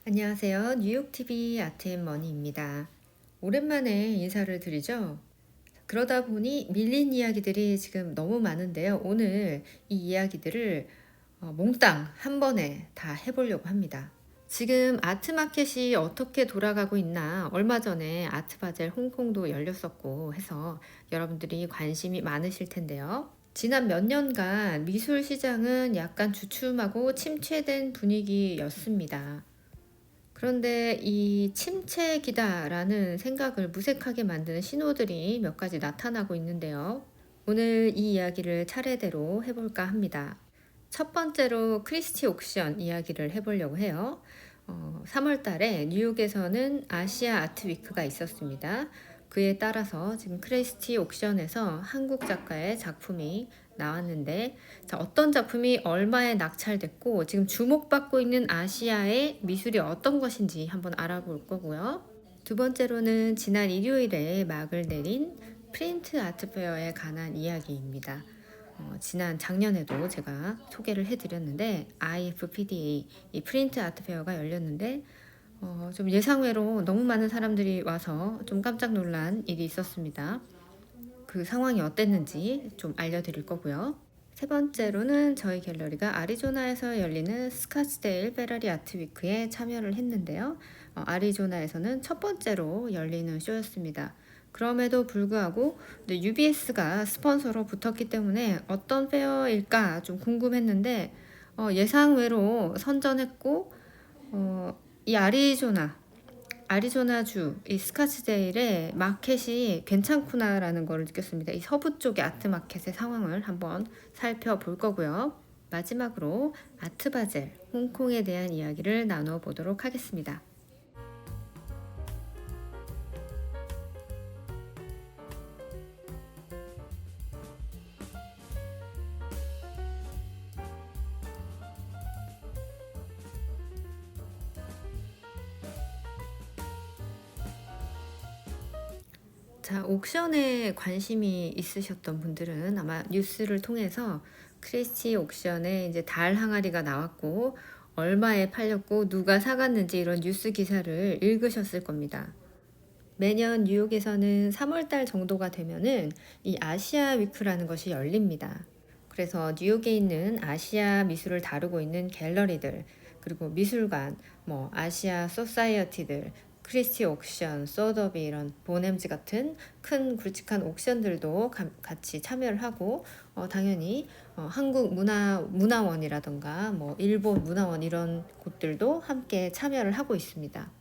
안녕하세요. 뉴욕TV 아트앤머니입니다. 오랜만에 인사를 드리죠. 그러다 보니 밀린 이야기들이 지금 너무 많은데요. 오늘 이 이야기들을 몽땅 한 번에 다 해보려고 합니다. 지금 아트마켓이 어떻게 돌아가고 있나, 얼마 전에 아트바젤 홍콩도 열렸었고 해서 여러분들이 관심이 많으실 텐데요. 지난 몇 년간 미술 시장은 약간 주춤하고 침체된 분위기였습니다. 그런데 이 침체기다라는 생각을 무색하게 만드는 신호들이 몇 가지 나타나고 있는데요. 오늘 이 이야기를 차례대로 해볼까 합니다. 첫 번째로 크리스티 옥션 이야기를 해보려고 해요. 3월 달에 뉴욕에서는 아시아 아트 위크가 있었습니다. 그에 따라서 지금 크리스티 옥션에서 한국 작가의 작품이 나왔는데, 자, 어떤 작품이 얼마에 낙찰됐고 지금 주목받고 있는 아시아의 미술이 어떤 것인지 한번 알아볼 거고요. 두 번째로는 지난 일요일에 막을 내린 프린트 아트 페어에 관한 이야기입니다. 지난 작년에도 제가 소개를 해드렸는데 IFPDA 이 프린트 아트 페어가 열렸는데 좀 예상외로 너무 많은 사람들이 와서 좀 깜짝 놀란 일이 있었습니다. 그 상황이 어땠는지 좀 알려드릴 거고요. 세 번째로는 저희 갤러리가 아리조나에서 열리는 스카츠데일 페라리 아트 위크에 참여를 했는데요. 아리조나에서는 첫 번째로 열리는 쇼였습니다. 그럼에도 불구하고 UBS가 스폰서로 붙었기 때문에 어떤 페어일까 좀 궁금했는데 예상외로 선전했고 이 아리조나주 이 스카츠데일의 마켓이 괜찮구나라는 걸 느꼈습니다. 이 서부 쪽의 아트 마켓의 상황을 한번 살펴볼 거고요. 마지막으로 아트바젤 홍콩에 대한 이야기를 나눠보도록 하겠습니다. 자, 옥션에 관심이 있으셨던 분들은 아마 뉴스를 통해서 크리스티 옥션에 이제 달 항아리가 나왔고 얼마에 팔렸고 누가 사갔는지 이런 뉴스 기사를 읽으셨을 겁니다. 매년 뉴욕에서는 3월달 정도가 되면은 이 아시아 위크라는 것이 열립니다. 그래서 뉴욕에 있는 아시아 미술을 다루고 있는 갤러리들, 그리고 미술관, 아시아 소사이어티들, 크리스티 옥션, 소더비 이런 보넴즈 같은 큰 굵직한 옥션들도 같이 참여를 하고 당연히 한국 문화원이라던가 일본 문화원 이런 곳들도 함께 참여를 하고 있습니다.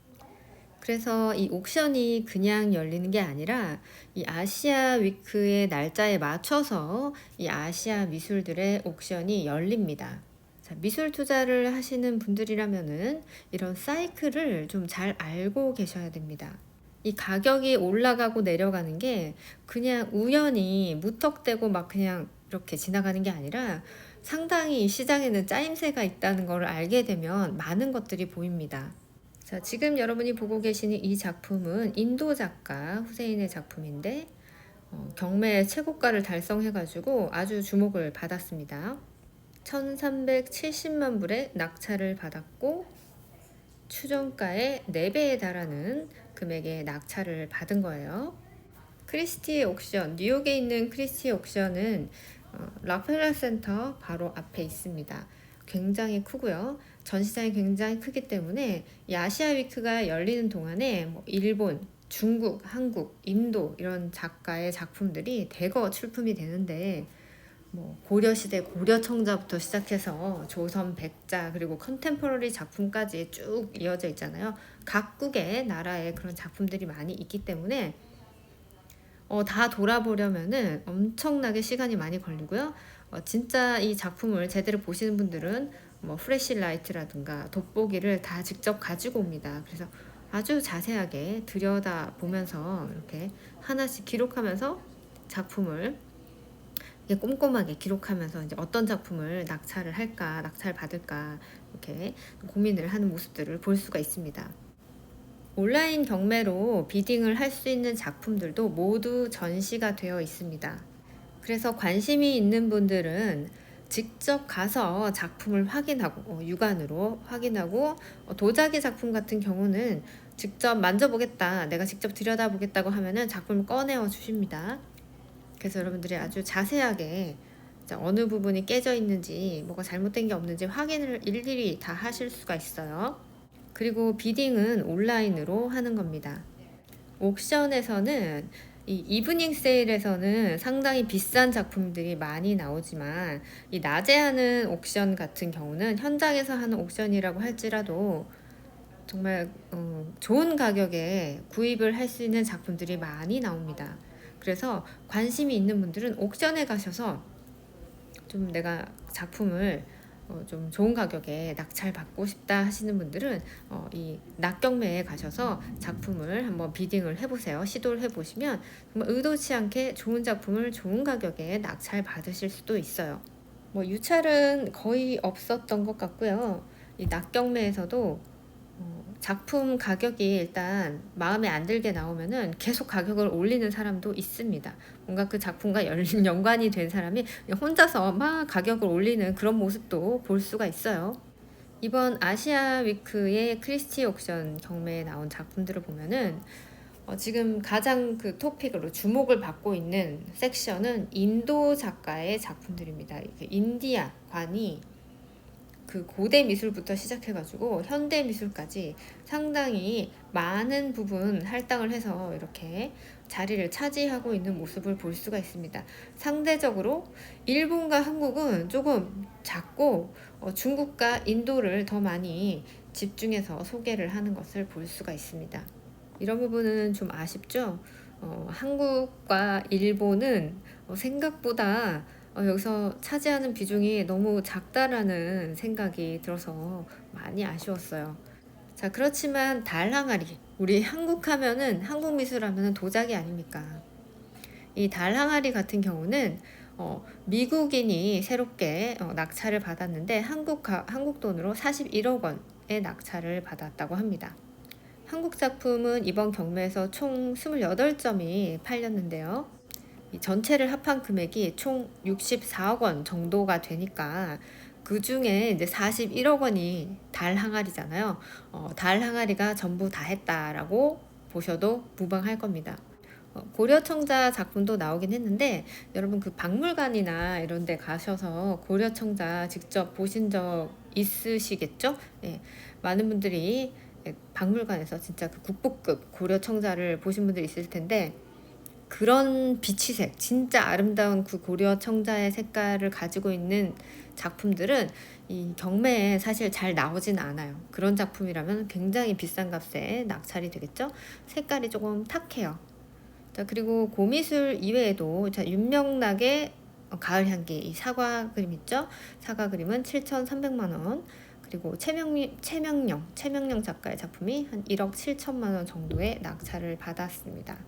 그래서 이 옥션이 그냥 열리는 게 아니라 이 아시아 위크의 날짜에 맞춰서 이 아시아 미술들의 옥션이 열립니다. 자, 미술 투자를 하시는 분들이라면은 이런 사이클을 좀 잘 알고 계셔야 됩니다. 이 가격이 올라가고 내려가는 게 그냥 우연히 무턱대고 막 그냥 이렇게 지나가는 게 아니라 상당히 시장에는 짜임새가 있다는 걸 알게 되면 많은 것들이 보입니다. 자, 지금 여러분이 보고 계시는 이 작품은 인도 작가 후세인의 작품인데 경매 최고가를 달성해가지고 아주 주목을 받았습니다. 1370만 불의 낙찰을 받았고 추정가의 4배에 달하는 금액의 낙찰을 받은 거예요. 크리스티 옥션, 뉴욕에 있는 크리스티 옥션은 락펠러 센터 바로 앞에 있습니다. 굉장히 크고요. 전시장이 굉장히 크기 때문에 이 아시아 위크가 열리는 동안에 일본, 중국, 한국, 인도 이런 작가의 작품들이 대거 출품이 되는데 고려시대 고려청자부터 시작해서 조선 백자 그리고 컨템포러리 작품까지 쭉 이어져 있잖아요. 각국의 나라의 그런 작품들이 많이 있기 때문에 다 돌아보려면은 엄청나게 시간이 많이 걸리고요. 진짜 이 작품을 제대로 보시는 분들은 프레시라이트라든가 돋보기를 다 직접 가지고 옵니다. 그래서 아주 자세하게 들여다보면서 이렇게 하나씩 기록하면서 작품을 꼼꼼하게 기록하면서 이제 어떤 작품을 낙찰을 할까, 낙찰 받을까 이렇게 고민을 하는 모습들을 볼 수가 있습니다. 온라인 경매로 비딩을 할 수 있는 작품들도 모두 전시가 되어 있습니다. 그래서 관심이 있는 분들은 직접 가서 작품을 확인하고 육안으로 확인하고 도자기 작품 같은 경우는 직접 만져보겠다, 내가 직접 들여다보겠다고 하면은 작품을 꺼내어 주십니다. 그래서 여러분들이 아주 자세하게 어느 부분이 깨져 있는지 뭐가 잘못된 게 없는지 확인을 일일이 다 하실 수가 있어요. 그리고 비딩은 온라인으로 하는 겁니다. 옥션에서는 이 이브닝 세일에서는 상당히 비싼 작품들이 많이 나오지만 이 낮에 하는 옥션 같은 경우는 현장에서 하는 옥션이라고 할지라도 정말 좋은 가격에 구입을 할 수 있는 작품들이 많이 나옵니다. 그래서 관심이 있는 분들은 옥션에 가셔서 좀 내가 작품을 좀 좋은 가격에 낙찰 받고 싶다 하시는 분들은 이 낙경매에 가셔서 작품을 한번 비딩을 해보세요. 시도를 해보시면 정말 의도치 않게 좋은 작품을 좋은 가격에 낙찰 받으실 수도 있어요. 뭐 유찰은 거의 없었던 것 같고요. 이 낙경매에서도 작품 가격이 일단 마음에 안 들게 나오면은 계속 가격을 올리는 사람도 있습니다. 뭔가 그 작품과 연관이 된 사람이 혼자서 막 가격을 올리는 그런 모습도 볼 수가 있어요. 이번 아시아 위크의 크리스티 옥션 경매에 나온 작품들을 보면은 지금 가장 그 토픽으로 주목을 받고 있는 섹션은 인도 작가의 작품들입니다. 인디아관이 그 고대 미술부터 시작해가지고 현대 미술까지 상당히 많은 부분 할당을 해서 이렇게 자리를 차지하고 있는 모습을 볼 수가 있습니다. 상대적으로 일본과 한국은 조금 작고 중국과 인도를 더 많이 집중해서 소개를 하는 것을 볼 수가 있습니다. 이런 부분은 좀 아쉽죠? 한국과 일본은 생각보다 여기서 차지하는 비중이 너무 작다라는 생각이 들어서 많이 아쉬웠어요. 자, 그렇지만 달 항아리. 우리 한국 하면은, 한국 미술 하면은 도자기 아닙니까? 이 달 항아리 같은 경우는 미국인이 새롭게 낙찰을 받았는데 한국 돈으로 41억 원의 낙찰을 받았다고 합니다. 한국 작품은 이번 경매에서 총 28점이 팔렸는데요. 전체를 합한 금액이 총 64억 원 정도가 되니까 그 중에 이제 41억 원이 달 항아리잖아요. 달 항아리가 전부 다 했다라고 보셔도 무방할 겁니다. 고려청자 작품도 나오긴 했는데 여러분 그 박물관이나 이런 데 가셔서 고려청자 직접 보신 적 있으시겠죠? 예, 많은 분들이 박물관에서 진짜 그 국보급 고려청자를 보신 분들이 있을 텐데 그런 비치색, 진짜 아름다운 그 고려 청자의 색깔을 가지고 있는 작품들은 이 경매에 사실 잘 나오진 않아요. 그런 작품이라면 굉장히 비싼 값에 낙찰이 되겠죠? 색깔이 조금 탁해요. 자, 그리고 고미술 이외에도 자, 윤명락의 가을 향기, 이 사과 그림 있죠? 사과 그림은 7,300만 원. 그리고 최명령 작가의 작품이 한 1억 7천만 원 정도의 낙찰을 받았습니다.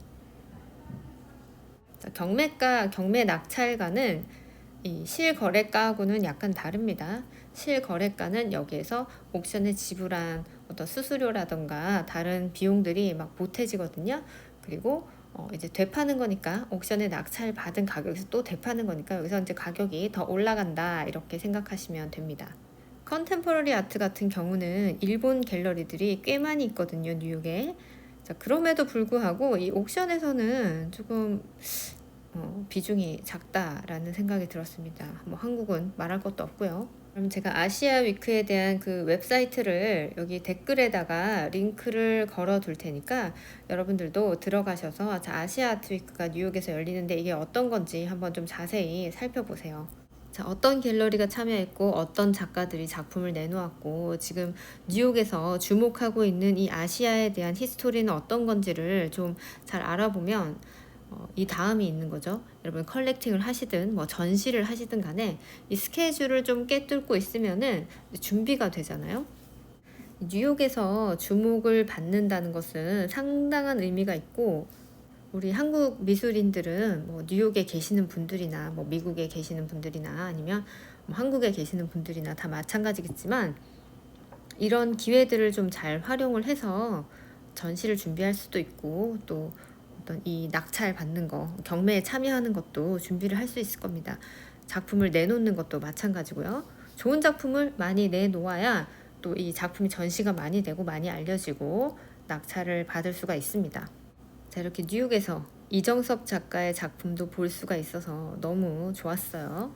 경매가, 경매 낙찰가는 이 실거래가하고는 약간 다릅니다. 실거래가는 여기에서 옥션에 지불한 어떤 수수료라던가 다른 비용들이 막 보태지거든요. 그리고 이제 되파는 거니까 옥션에 낙찰 받은 가격에서 또 되파는 거니까 여기서 이제 가격이 더 올라간다 이렇게 생각하시면 됩니다. 컨템포러리 아트 같은 경우는 일본 갤러리들이 꽤 많이 있거든요, 뉴욕에. 자, 그럼에도 불구하고 이 옥션에서는 조금 비중이 작다라는 생각이 들었습니다. 뭐 한국은 말할 것도 없고요. 그럼 제가 아시아 위크에 대한 그 웹사이트를 여기 댓글에다가 링크를 걸어 둘 테니까 여러분들도 들어가셔서 아시아 아트 위크가 뉴욕에서 열리는데 이게 어떤 건지 한번 좀 자세히 살펴보세요. 자, 어떤 갤러리가 참여했고 어떤 작가들이 작품을 내놓았고 지금 뉴욕에서 주목하고 있는 이 아시아에 대한 히스토리는 어떤 건지를 좀 잘 알아보면 이 다음이 있는 거죠. 여러분 컬렉팅을 하시든 뭐 전시를 하시든 간에 이 스케줄을 좀 깨뚫고 있으면은 준비가 되잖아요. 뉴욕에서 주목을 받는다는 것은 상당한 의미가 있고 우리 한국 미술인들은 뭐 뉴욕에 계시는 분들이나 뭐 미국에 계시는 분들이나 아니면 뭐 한국에 계시는 분들이나 다 마찬가지겠지만 이런 기회들을 좀 잘 활용을 해서 전시를 준비할 수도 있고 또 어떤 이 낙찰 받는 거 경매에 참여하는 것도 준비를 할 수 있을 겁니다. 작품을 내놓는 것도 마찬가지고요. 좋은 작품을 많이 내놓아야 또 이 작품이 전시가 많이 되고 많이 알려지고 낙찰을 받을 수가 있습니다. 자, 이렇게 뉴욕에서 이정섭 작가의 작품도 볼 수가 있어서 너무 좋았어요.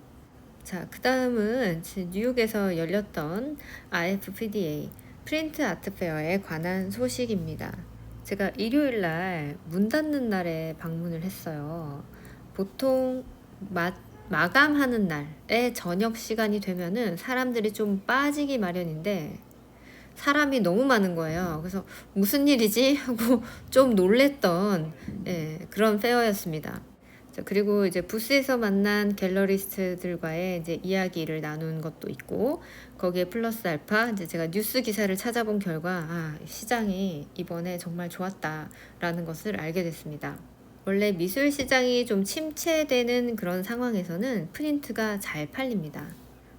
자, 그 다음은 뉴욕에서 열렸던 IFPDA 프린트 아트 페어에 관한 소식입니다. 제가 일요일 날 문 닫는 날에 방문을 했어요. 보통 마감하는 날에 저녁 시간이 되면은 사람들이 좀 빠지기 마련인데 사람이 너무 많은 거예요. 그래서 무슨 일이지? 하고 좀 놀랬던 그런 페어였습니다. 자, 그리고 이제 부스에서 만난 갤러리스트들과의 이제 이야기를 나눈 것도 있고, 거기에 플러스 알파 이제 제가 뉴스 기사를 찾아본 결과 시장이 이번에 정말 좋았다라는 것을 알게 됐습니다. 원래 미술 시장이 좀 침체되는 그런 상황에서는 프린트가 잘 팔립니다.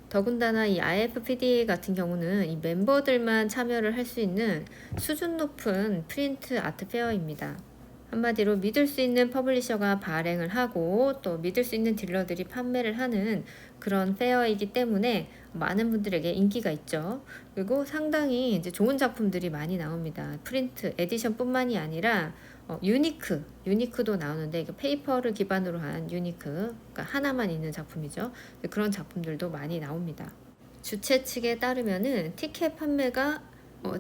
더군다나 이 IFPD 같은 경우는 이 멤버들만 참여를 할 수 있는 수준 높은 프린트 아트 페어입니다. 한마디로 믿을 수 있는 퍼블리셔가 발행을 하고 또 믿을 수 있는 딜러들이 판매를 하는 그런 페어이기 때문에 많은 분들에게 인기가 있죠. 그리고 상당히 이제 좋은 작품들이 많이 나옵니다. 프린트 에디션뿐만이 아니라 유니크도 나오는데 페이퍼를 기반으로 한 유니크, 그러니까 하나만 있는 작품이죠. 그런 작품들도 많이 나옵니다. 주최 측에 따르면은 티켓 판매가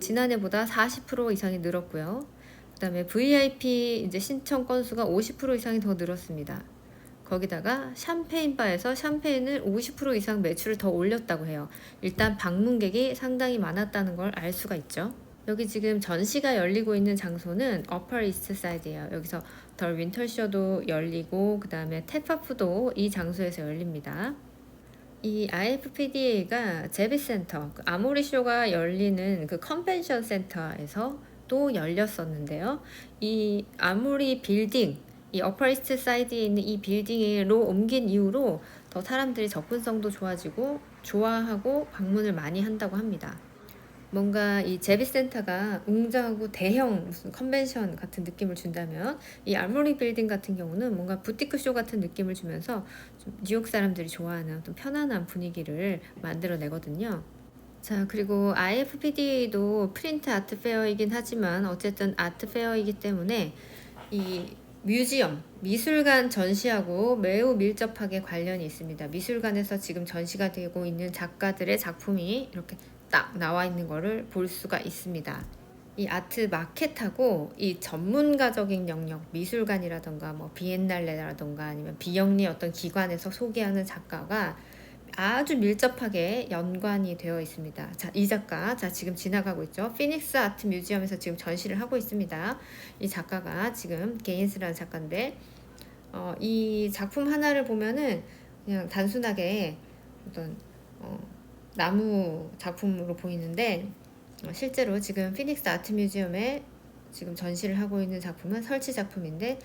지난해보다 40% 이상이 늘었고요. 그다음에 VIP 이제 신청 건수가 50% 이상이 더 늘었습니다. 거기다가 샴페인 바에서 샴페인을 50% 이상 매출을 더 올렸다고 해요. 일단 방문객이 상당히 많았다는 걸 알 수가 있죠. 여기 지금 전시가 열리고 있는 장소는 어퍼 이스트 사이드예요. 여기서 덜 윈터쇼도 열리고 그 다음에 테파프도 이 장소에서 열립니다. 이 IFPDA가 제비센터, 아모리쇼가 열리는 그 컨벤션 센터에서 또 열렸었는데요. 이 아모리 빌딩, 이 어퍼이스트 사이드에 있는 이 빌딩으로 옮긴 이후로 더 사람들이 접근성도 좋아지고 좋아하고 방문을 많이 한다고 합니다. 뭔가 이 제비센터가 웅장하고 대형 무슨 컨벤션 같은 느낌을 준다면 이 아모리 빌딩 같은 경우는 뭔가 부티크 쇼 같은 느낌을 주면서 좀 뉴욕 사람들이 좋아하는 어떤 편안한 분위기를 만들어내거든요. 자, 그리고 IFPD도 프린트 아트 페어이긴 하지만 어쨌든 아트 페어이기 때문에 이 뮤지엄, 미술관 전시하고 매우 밀접하게 관련이 있습니다. 미술관에서 지금 전시가 되고 있는 작가들의 작품이 이렇게 딱 나와 있는 거를 볼 수가 있습니다. 이 아트 마켓하고 이 전문가적인 영역, 미술관이라던가 뭐 비엔날레라던가 아니면 비영리 어떤 기관에서 소개하는 작가가 아주 밀접하게 연관이 되어 있습니다. 자, 이 작가, 지금 지나가고 있죠. 피닉스 아트 뮤지엄에서 지금 전시를 하고 있습니다. 이 작가가 지금 게인스라는 작가인데, 이 작품 하나를 보면은 그냥 단순하게 어떤 나무 작품으로 보이는데, 실제로 지금 피닉스 아트 뮤지엄에 지금 전시를 하고 있는 작품은 설치 작품인데,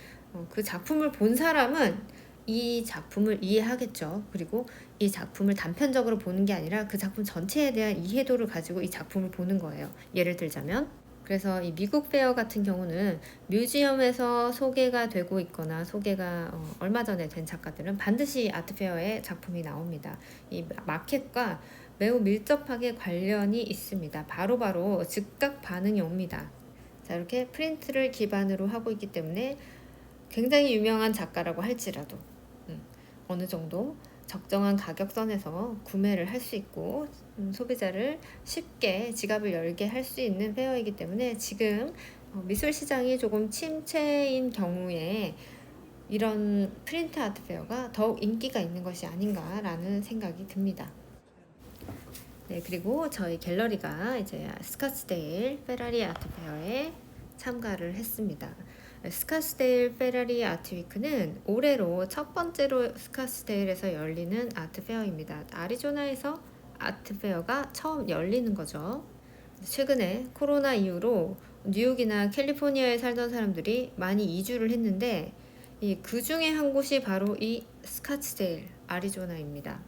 그 작품을 본 사람은 이 작품을 이해하겠죠. 그리고 이 작품을 단편적으로 보는 게 아니라 그 작품 전체에 대한 이해도를 가지고 이 작품을 보는 거예요. 예를 들자면, 그래서 이 미국 페어 같은 경우는 뮤지엄에서 소개가 되고 있거나 소개가 얼마 전에 된 작가들은 반드시 아트페어에 작품이 나옵니다. 이 마켓과 매우 밀접하게 관련이 있습니다. 바로바로 즉각 반응이 옵니다. 자, 이렇게 프린트를 기반으로 하고 있기 때문에 굉장히 유명한 작가라고 할지라도 어느 정도 적정한 가격선에서 구매를 할 수 있고 소비자를 쉽게 지갑을 열게 할 수 있는 페어이기 때문에 지금 미술 시장이 조금 침체인 경우에 이런 프린트 아트 페어가 더욱 인기가 있는 것이 아닌가라는 생각이 듭니다. 네, 그리고 저희 갤러리가 이제 스카츠데일 페라리 아트 페어에 참가를 했습니다. 스카츠데일 페라리 아트위크는 올해로 첫 번째로 스카츠데일에서 열리는 아트페어입니다. 아리조나에서 아트페어가 처음 열리는 거죠. 최근에 코로나 이후로 뉴욕이나 캘리포니아에 살던 사람들이 많이 이주를 했는데 그 중에 한 곳이 바로 이 스카츠데일, 아리조나입니다.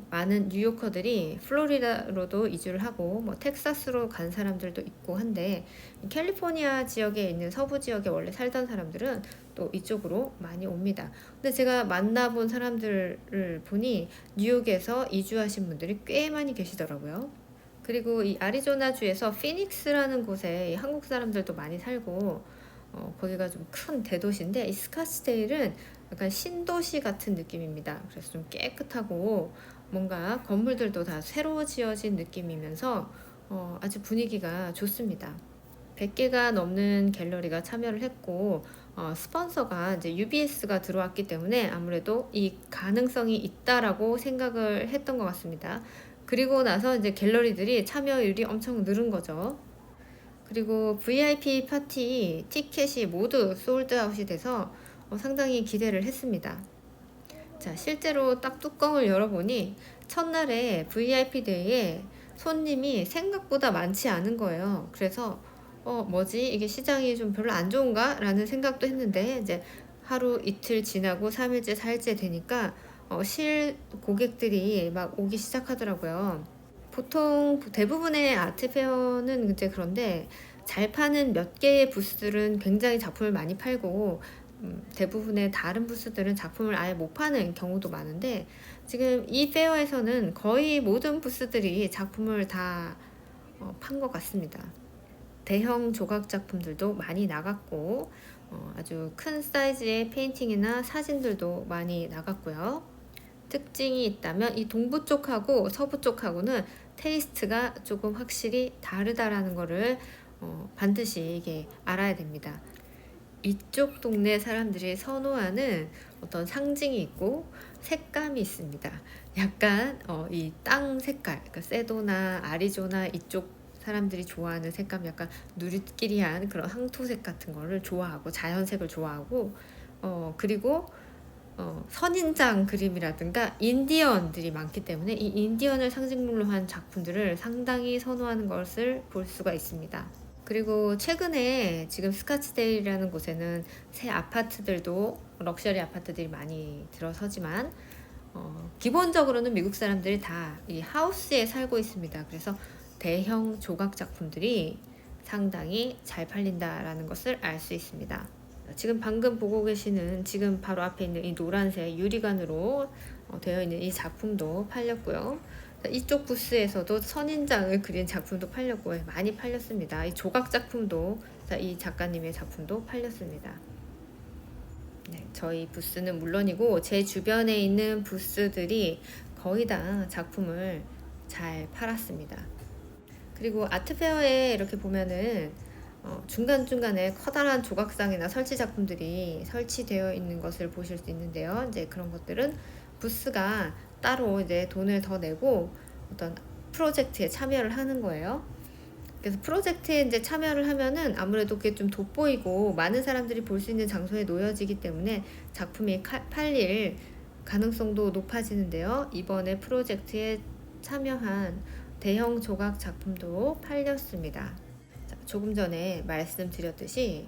많은 뉴요커들이 플로리다로도 이주를 하고 뭐 텍사스로 간 사람들도 있고 한데 캘리포니아 지역에 있는 서부 지역에 원래 살던 사람들은 또 이쪽으로 많이 옵니다. 근데 제가 만나본 사람들을 보니 뉴욕에서 이주하신 분들이 꽤 많이 계시더라고요. 그리고 이 아리조나주에서 피닉스라는 곳에 한국 사람들도 많이 살고 거기가 좀 큰 대도시인데 이 스카츠데일은 약간 신도시 같은 느낌입니다. 그래서 좀 깨끗하고 뭔가 건물들도 다 새로 지어진 느낌이면서 아주 분위기가 좋습니다. 100개가 넘는 갤러리가 참여를 했고 스폰서가 이제 UBS가 들어왔기 때문에 아무래도 이 가능성이 있다라고 생각을 했던 것 같습니다. 그리고 나서 이제 갤러리들이 참여율이 엄청 늘은 거죠. 그리고 VIP 파티 티켓이 모두 솔드아웃이 돼서 상당히 기대를 했습니다. 자, 실제로 딱 뚜껑을 열어보니 첫날에 VIP 데이에 손님이 생각보다 많지 않은 거예요. 그래서 뭐지? 이게 시장이 좀 별로 안 좋은가? 라는 생각도 했는데 이제 하루 이틀 지나고 3일째 4일째 되니까 실 고객들이 막 오기 시작하더라고요. 보통 대부분의 아트페어는 이제 그런데 잘 파는 몇 개의 부스들은 굉장히 작품을 많이 팔고 대부분의 다른 부스들은 작품을 아예 못 파는 경우도 많은데 지금 이 페어에서는 거의 모든 부스들이 작품을 다 판 것 같습니다. 대형 조각 작품들도 많이 나갔고 아주 큰 사이즈의 페인팅이나 사진들도 많이 나갔고요. 특징이 있다면 이 동부 쪽하고 서부 쪽하고는 테이스트가 조금 확실히 다르다라는 거를 반드시 이게 알아야 됩니다. 이쪽 동네 사람들이 선호하는 어떤 상징이 있고 색감이 있습니다. 약간 이 땅 색깔, 그러니까 세도나 아리조나 이쪽 사람들이 좋아하는 색감, 약간 누리끼리한 그런 황토색 같은 거를 좋아하고 자연색을 좋아하고 그리고 선인장 그림이라든가 인디언들이 많기 때문에 이 인디언을 상징물로 한 작품들을 상당히 선호하는 것을 볼 수가 있습니다. 그리고 최근에 지금 스카츠데일이라는 곳에는 새 아파트들도 럭셔리 아파트들이 많이 들어서지만 기본적으로는 미국 사람들이 다 이 하우스에 살고 있습니다. 그래서 대형 조각 작품들이 상당히 잘 팔린다라는 것을 알 수 있습니다. 지금 방금 보고 계시는 지금 바로 앞에 있는 이 노란색 유리관으로 되어 있는 이 작품도 팔렸고요. 이쪽 부스에서도 선인장을 그린 작품도 팔렸고 많이 팔렸습니다. 이 조각 작품도 이 작가님의 작품도 팔렸습니다. 네, 저희 부스는 물론이고 제 주변에 있는 부스들이 거의 다 작품을 잘 팔았습니다. 그리고 아트페어에 이렇게 보면은 중간중간에 커다란 조각상이나 설치 작품들이 설치되어 있는 것을 보실 수 있는데요. 이제 그런 것들은 부스가 따로 이제 돈을 더 내고 어떤 프로젝트에 참여를 하는 거예요. 그래서 프로젝트에 이제 참여를 하면은 아무래도 그게 좀 돋보이고 많은 사람들이 볼 수 있는 장소에 놓여지기 때문에 작품이 팔릴 가능성도 높아지는데요. 이번에 프로젝트에 참여한 대형 조각 작품도 팔렸습니다. 자, 조금 전에 말씀드렸듯이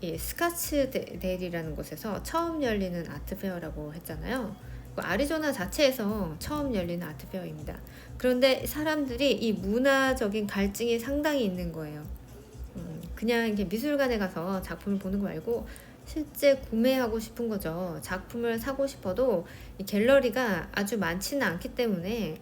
이 스카츠데일이라는 곳에서 처음 열리는 아트페어라고 했잖아요. 아리조나 자체에서 처음 열리는 아트페어입니다. 그런데 사람들이 이 문화적인 갈증이 상당히 있는 거예요. 그냥 이렇게 미술관에 가서 작품을 보는 거 말고 실제 구매하고 싶은 거죠. 작품을 사고 싶어도 이 갤러리가 아주 많지는 않기 때문에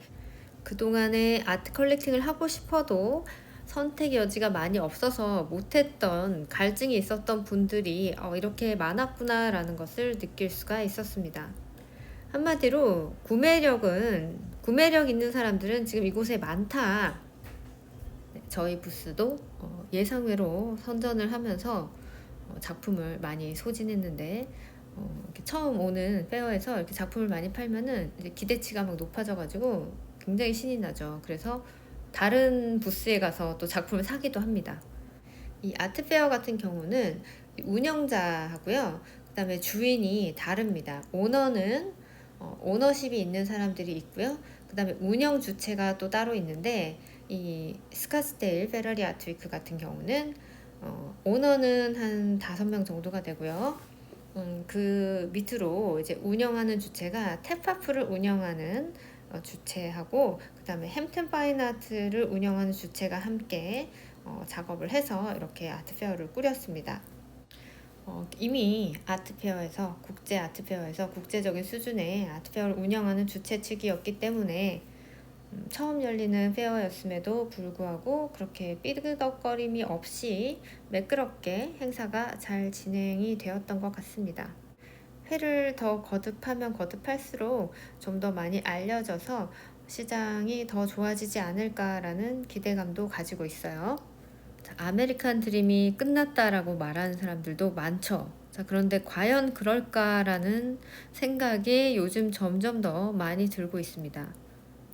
그동안에 아트 컬렉팅을 하고 싶어도 선택 여지가 많이 없어서 못했던 갈증이 있었던 분들이 이렇게 많았구나라는 것을 느낄 수가 있었습니다. 한마디로 구매력 있는 사람들은 지금 이곳에 많다. 저희 부스도 예상외로 선전을 하면서 작품을 많이 소진했는데 이렇게 처음 오는 페어에서 이렇게 작품을 많이 팔면은 이제 기대치가 막 높아져가지고 굉장히 신이 나죠. 그래서 다른 부스에 가서 또 작품을 사기도 합니다. 이 아트페어 같은 경우는 운영자하고요. 그다음에 주인이 다릅니다. 오너는 오너십이 있는 사람들이 있고요. 그다음에 운영 주체가 또 따로 있는데 이 스카츠데일 페러리 아트위크 같은 경우는 오너는 한 5명 정도가 되고요. 그 밑으로 이제 운영하는 주체가 탭파프를 운영하는 주체하고 그다음에 햄튼 파인아트를 운영하는 주체가 함께 작업을 해서 이렇게 아트페어를 꾸렸습니다. 이미 아트페어에서 국제 아트페어에서 국제적인 수준의 아트페어를 운영하는 주최 측이었기 때문에 처음 열리는 페어였음에도 불구하고 그렇게 삐그덕거림이 없이 매끄럽게 행사가 잘 진행이 되었던 것 같습니다. 회를 더 거듭하면 거듭할수록 좀 더 많이 알려져서 시장이 더 좋아지지 않을까라는 기대감도 가지고 있어요. 자, 아메리칸 드림이 끝났다라고 말하는 사람들도 많죠. 자, 그런데 과연 그럴까라는 생각이 요즘 점점 더 많이 들고 있습니다.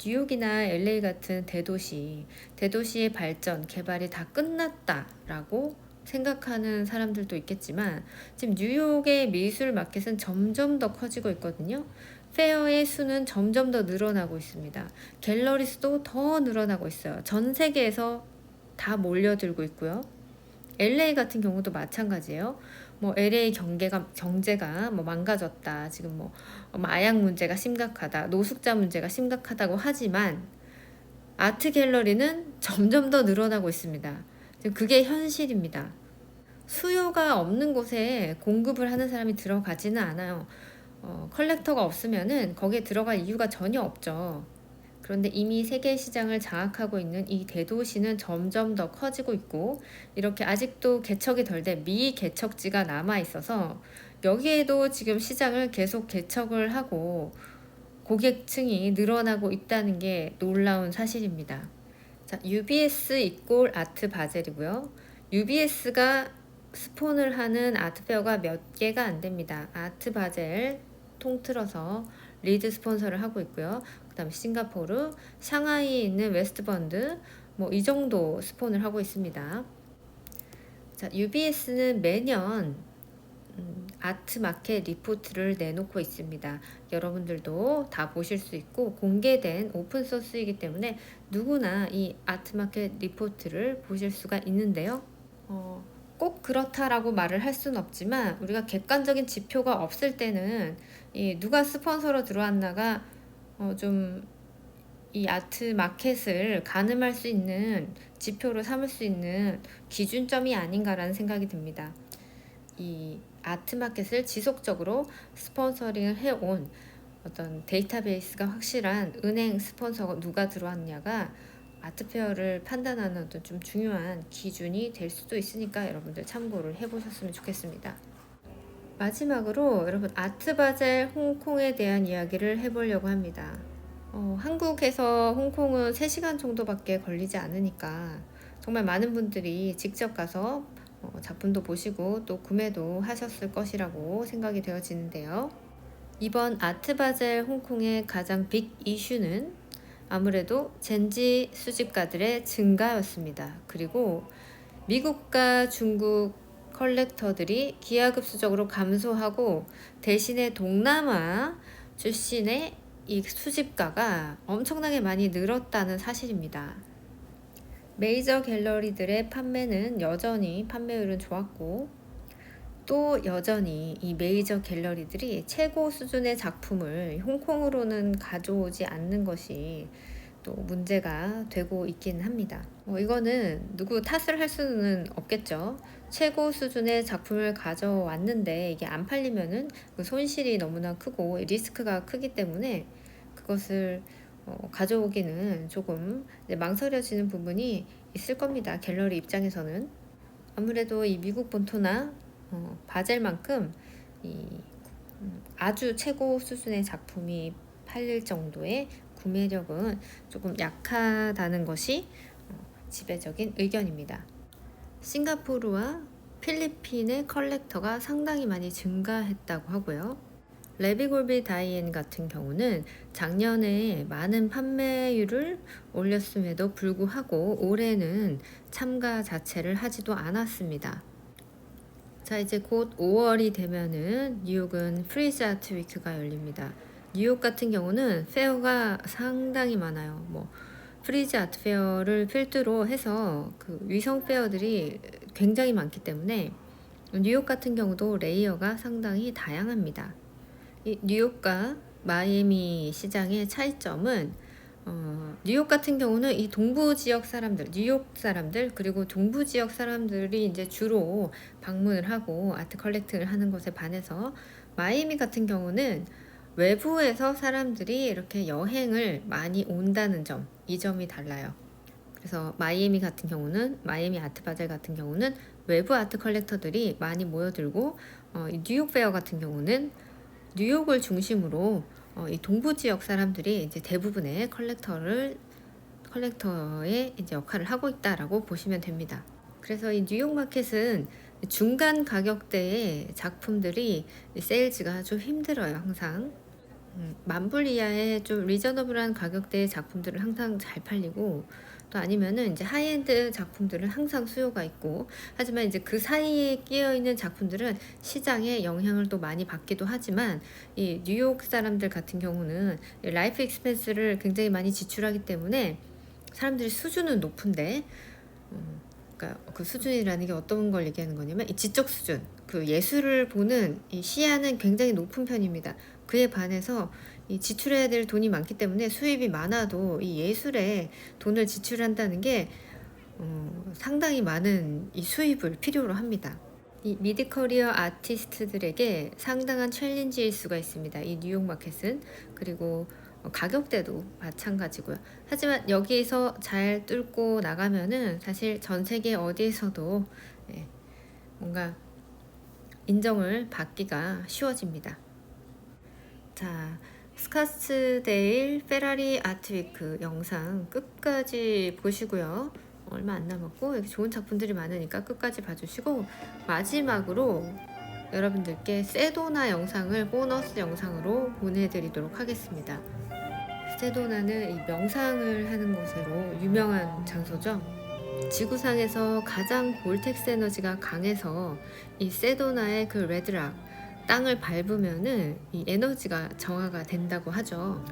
뉴욕이나 LA 같은 대도시의 발전, 개발이 다 끝났다라고 생각하는 사람들도 있겠지만 지금 뉴욕의 미술 마켓은 점점 더 커지고 있거든요. 페어의 수는 점점 더 늘어나고 있습니다. 갤러리 수도 더 늘어나고 있어요. 전 세계에서 다 몰려들고 있고요. LA 같은 경우도 마찬가지예요. LA 경제가 망가졌다. 지금 마약 문제가 심각하다. 노숙자 문제가 심각하다고 하지만 아트 갤러리는 점점 더 늘어나고 있습니다. 지금 그게 현실입니다. 수요가 없는 곳에 공급을 하는 사람이 들어가지는 않아요. 컬렉터가 없으면은 거기에 들어갈 이유가 전혀 없죠. 그런데 이미 세계 시장을 장악하고 있는 이 대도시는 점점 더 커지고 있고 이렇게 아직도 개척이 덜 된 미개척지가 남아 있어서 여기에도 지금 시장을 계속 개척을 하고 고객층이 늘어나고 있다는 게 놀라운 사실입니다. 자, UBS 이꼴 아트 바젤이고요. UBS가 스폰을 하는 아트페어가 몇 개가 안 됩니다. 아트 바젤 통틀어서 리드 스폰서를 하고 있고요. 그 다음에 싱가포르, 상하이에 있는 웨스트번드 이 정도 스폰을 하고 있습니다. 자, UBS는 매년 아트 마켓 리포트를 내놓고 있습니다. 여러분들도 다 보실 수 있고 공개된 오픈 소스이기 때문에 누구나 이 아트 마켓 리포트를 보실 수가 있는데요. 꼭 그렇다라고 말을 할 수는 없지만 우리가 객관적인 지표가 없을 때는 누가 스폰서로 들어왔나가 좀 이 아트 마켓을 가늠할 수 있는 지표로 삼을 수 있는 기준점이 아닌가라는 생각이 듭니다. 이 아트 마켓을 지속적으로 스폰서링을 해온 어떤 데이터베이스가 확실한 은행 스폰서가 누가 들어왔냐가 아트페어를 판단하는 어떤 좀 중요한 기준이 될 수도 있으니까 여러분들 참고를 해보셨으면 좋겠습니다. 마지막으로 여러분 아트바젤 홍콩에 대한 이야기를 해보려고 합니다. 한국에서 홍콩은 3시간 정도밖에 걸리지 않으니까 정말 많은 분들이 직접 가서 작품도 보시고 또 구매도 하셨을 것이라고 생각이 되어지는데요. 이번 아트바젤 홍콩의 가장 빅 이슈는 아무래도 젠지 수집가들의 증가였습니다. 그리고 미국과 중국 컬렉터들이 기하급수적으로 감소하고 대신에 동남아 출신의 이 수집가가 엄청나게 많이 늘었다는 사실입니다. 메이저 갤러리들의 판매는 여전히 판매율은 좋았고 또 여전히 이 메이저 갤러리들이 최고 수준의 작품을 홍콩으로는 가져오지 않는 것이 또 문제가 되고 있긴 합니다. 이거는 누구 탓을 할 수는 없겠죠. 최고 수준의 작품을 가져왔는데 이게 안 팔리면은 그 손실이 너무나 크고 리스크가 크기 때문에 그것을 가져오기는 조금 망설여지는 부분이 있을 겁니다. 갤러리 입장에서는. 아무래도 이 미국 본토나 바젤만큼 아주 최고 수준의 작품이 팔릴 정도의 구매력은 조금 약하다는 것이 지배적인 의견입니다. 싱가포르와 필리핀의 컬렉터가 상당히 많이 증가했다고 하고요. 레비골비 다이앤 같은 경우는 작년에 많은 판매율을 올렸음에도 불구하고 올해는 참가 자체를 하지도 않았습니다. 자, 이제 곧 5월이 되면은 뉴욕은 프리즈 아트 위크가 열립니다. 뉴욕 같은 경우는 페어가 상당히 많아요. 프리즈 아트 페어를 필두로 해서 그 위성 페어들이 굉장히 많기 때문에 뉴욕 같은 경우도 레이어가 상당히 다양합니다. 이 뉴욕과 마이애미 시장의 차이점은 뉴욕 같은 경우는 이 동부 지역 사람들, 뉴욕 사람들, 그리고 동부 지역 사람들이 이제 주로 방문을 하고 아트 컬렉팅을 하는 것에 반해서 마이애미 같은 경우는 외부에서 사람들이 이렇게 여행을 많이 온다는 점, 이 점이 달라요. 그래서 마이애미 같은 경우는, 마이애미 아트 바젤 같은 경우는 외부 아트 컬렉터들이 많이 모여들고, 이 뉴욕 페어 같은 경우는 뉴욕을 중심으로 이 동부 지역 사람들이 이제 대부분의 컬렉터의 이제 역할을 하고 있다라고 보시면 됩니다. 그래서 이 뉴욕 마켓은 중간 가격대의 작품들이 세일즈가 좀 힘들어요, 항상. 만불 이하의 좀 리저너블한 가격대의 작품들은 항상 잘 팔리고, 또 아니면은 이제 하이엔드 작품들은 항상 수요가 있고, 하지만 이제 그 사이에 끼어 있는 작품들은 시장에 영향을 또 많이 받기도 하지만, 이 뉴욕 사람들 같은 경우는 라이프 익스펜스를 굉장히 많이 지출하기 때문에 사람들이 수준은 높은데, 그러니까 그 수준이라는 게 어떤 걸 얘기하는 거냐면 이 지적 수준, 그 예술을 보는 이 시야는 굉장히 높은 편입니다. 그에 반해서 이 지출해야 될 돈이 많기 때문에 수입이 많아도 이 예술에 돈을 지출한다는 게 상당히 많은 이 수입을 필요로 합니다. 이 미드 커리어 아티스트들에게 상당한 챌린지일 수가 있습니다. 이 뉴욕 마켓은. 그리고 가격대도 마찬가지고요. 하지만 여기에서 잘 뚫고 나가면은 사실 전 세계 어디에서도 뭔가 인정을 받기가 쉬워집니다. 자, 스카츠데일 페라리 아트위크 영상 끝까지 보시고요. 얼마 안 남았고 여기 좋은 작품들이 많으니까 끝까지 봐주시고, 마지막으로 여러분들께 세도나 영상을 보너스 영상으로 보내드리도록 하겠습니다. 세도나는 이 명상을 하는 곳으로 유명한 장소죠. 지구상에서 가장 볼텍스 에너지가 강해서 이 세도나의 그 레드락, 땅을 밟으면은 이 에너지가 정화가 된다고 하죠.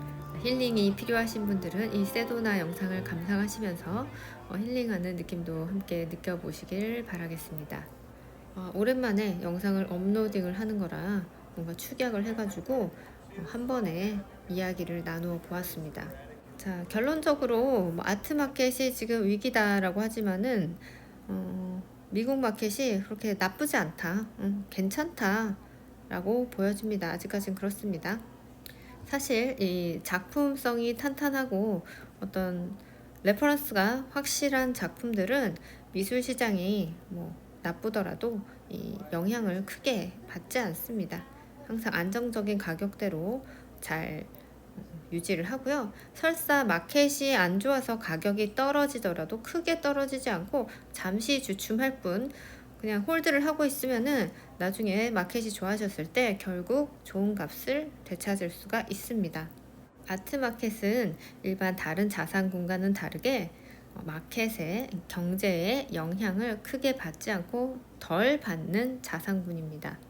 힐링이 필요하신 분들은 이 세도나 영상을 감상하시면서 힐링하는 느낌도 함께 느껴보시길 바라겠습니다. 오랜만에 영상을 업로딩을 하는 거라 뭔가 축약을 해가지고 한 번에 이야기를 나누어 보았습니다. 자, 결론적으로 아트 마켓이 지금 위기다라고 하지만은 미국 마켓이 그렇게 나쁘지 않다, 괜찮다 라고 보여집니다. 아직까지는 그렇습니다. 사실 이 작품성이 탄탄하고 어떤 레퍼런스가 확실한 작품들은 미술 시장이 뭐 나쁘더라도 이 영향을 크게 받지 않습니다. 항상 안정적인 가격대로 잘 유지를 하고요. 설사 마켓이 안 좋아서 가격이 떨어지더라도 크게 떨어지지 않고 잠시 주춤할 뿐, 그냥 홀드를 하고 있으면은 나중에 마켓이 좋아졌을 때 결국 좋은 값을 되찾을 수가 있습니다. 아트 마켓은 일반 다른 자산 공간은 다르게 마켓의 경제에 영향을 크게 받지 않고 덜 받는 자산군입니다.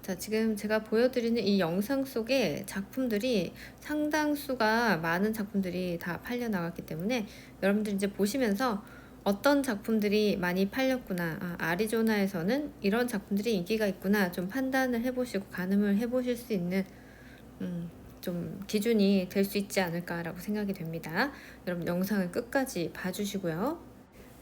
자, 지금 제가 보여드리는 이 영상 속에 작품들이 상당수가 많은 작품들이 다 팔려 나갔기 때문에 여러분들 이제 보시면서 어떤 작품들이 많이 팔렸구나, 아리조나에서는 이런 작품들이 인기가 있구나, 좀 판단을 해보시고 가늠을 해보실 수 있는 좀 기준이 될 수 있지 않을까라고 생각이 됩니다. 여러분 영상을 끝까지 봐주시고요.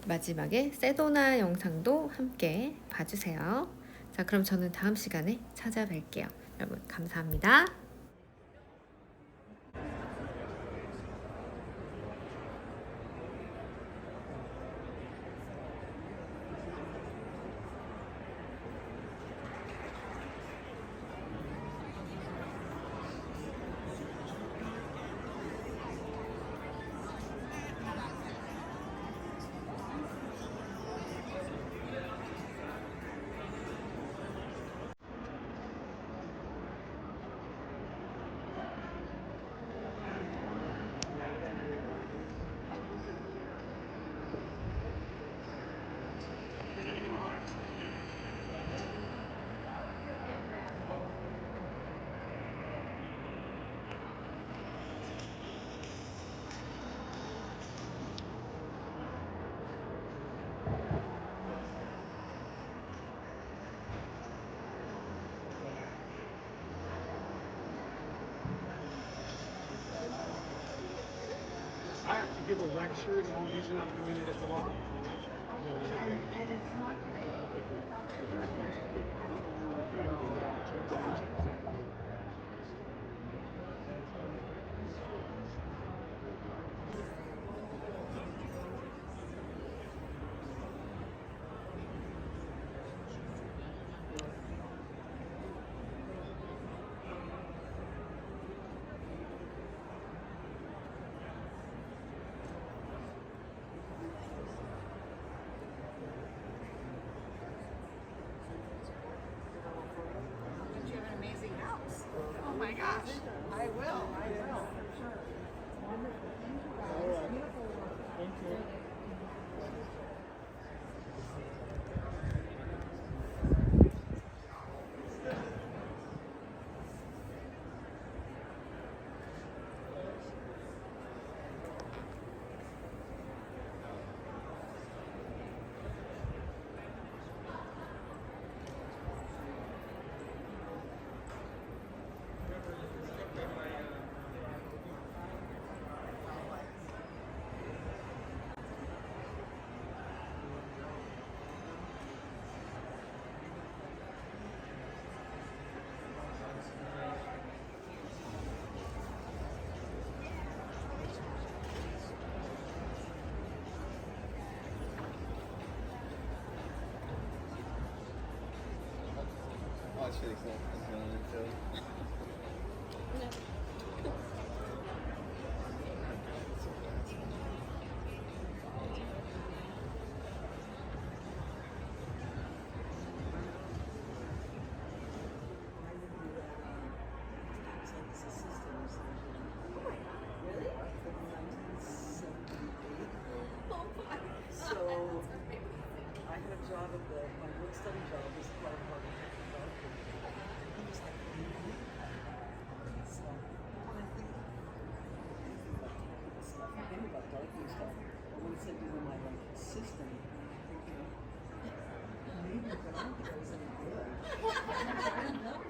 마지막에 세도나 영상도 함께 봐주세요. 자, 그럼 저는 다음 시간에 찾아뵐게요. 여러분 감사합니다. lecture, the only reason I'm doing it as well. You have an amazing house. Oh my gosh. I will. I will. Thank you. Oh, it's really cool. That's really cool. So I had a job at my work study job was part of our job. He was like, so when I think about technical stuff, I think about darkening stuff. But when it said you were my like assistant, I'm thinking, maybe, but I don't think I was any good. I don't know.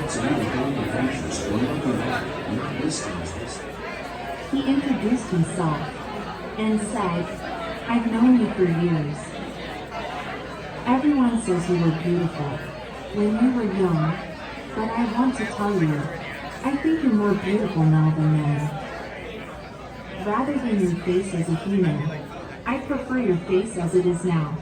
He introduced himself and said, I've known you for years. Everyone says you were beautiful when you were young, but I want to tell you, I think you're more beautiful now than then. Rather than your face as a human, I prefer your face as it is now.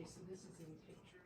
Okay, so this is in picture.